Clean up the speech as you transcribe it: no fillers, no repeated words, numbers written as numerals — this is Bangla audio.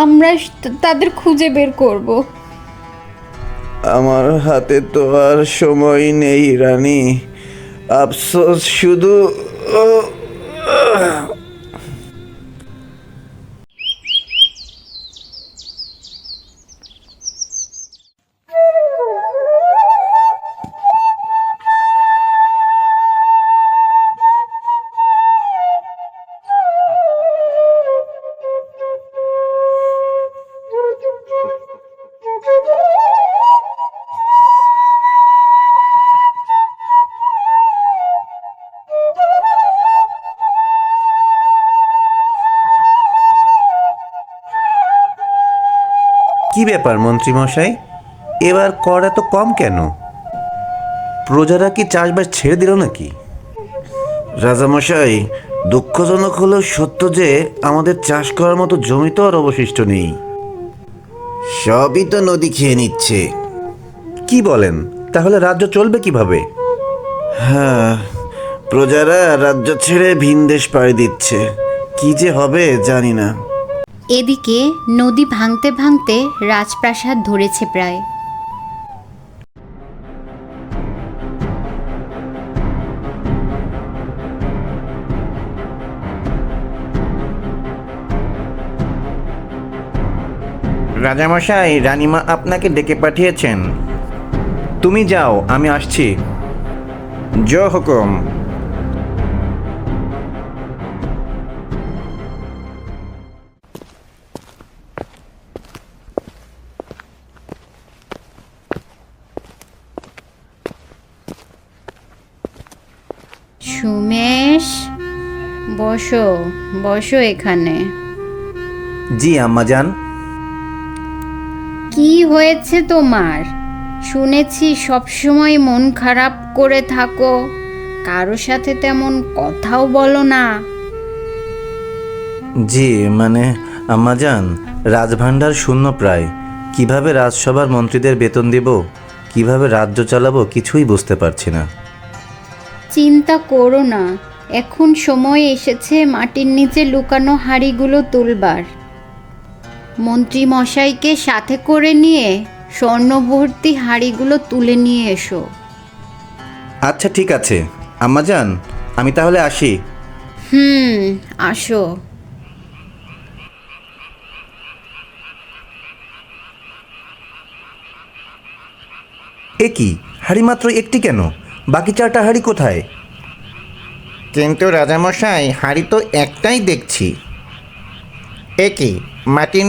আমরা তাদের খুঁজে বের করব। আমার হাতে তো আর সময় নেই রানী, আফসোস শুধু। কি ব্যাপার মন্ত্রীমশাই, এবার কর এত কম কেন? প্রজারা কি চাষবাস ছেড়ে দিল নাকি? রাজামশাই, দুঃখজনক হলেও সত্য যে আমাদের চাষ করার মতো জমি তো আর অবশিষ্ট নেই। সবই তো নদী খেয়ে নিচ্ছে। কি বলেন? তাহলে রাজ্য চলবে কিভাবে? হ্যাঁ, প্রজারা রাজ্য ছেড়ে ভিনদেশ পাড়ি দিচ্ছে। কি যে হবে জানি না। এদিকে নদী ভাঙতে ভাঙতে রাজপ্রাসাদ ধরেছে প্রায়। রাজামশাই, রানীমা আপনাকে ডেকে পাঠিয়েছেন। তুমি যাও, আমি আসছি। জো হুকুম। সুমেশ, বসো বসো এখানে। জি আম্মাজান। কি হয়েছে তোমার? শুনেছি সবসময় মন খারাপ করে থাকো, কারো সাথে তেমন কথাও বলো না। জি আম্মাজান, রাজভাণ্ডার শূন্য প্রায়। কিভাবে রাজসভার মন্ত্রীদের বেতন দিব, কিভাবে রাজ্য চালাবো কিছুই বুঝতে পারছি না। চিন্তা করো না, এখন সময় এসেছে মাটির নিচে লুকানো হাঁড়িগুলো তুলবার। মন্ত্রী মশাইকে সাথে করে নিয়ে স্বর্ণভর্তি হাঁড়িগুলো তুলে নিয়ে এসো। আচ্ছা ঠিক আছে আম্মাজান, আমি তাহলে আসি। আসো। এ কি, হাঁড়ি মাত্র একটি কেন? বাকি চারটা হাঁড়ি কোথায়? কিন্তু রাজামশাই, হাঁড়ি তো একটাই দেখছি। এ কি, মাটির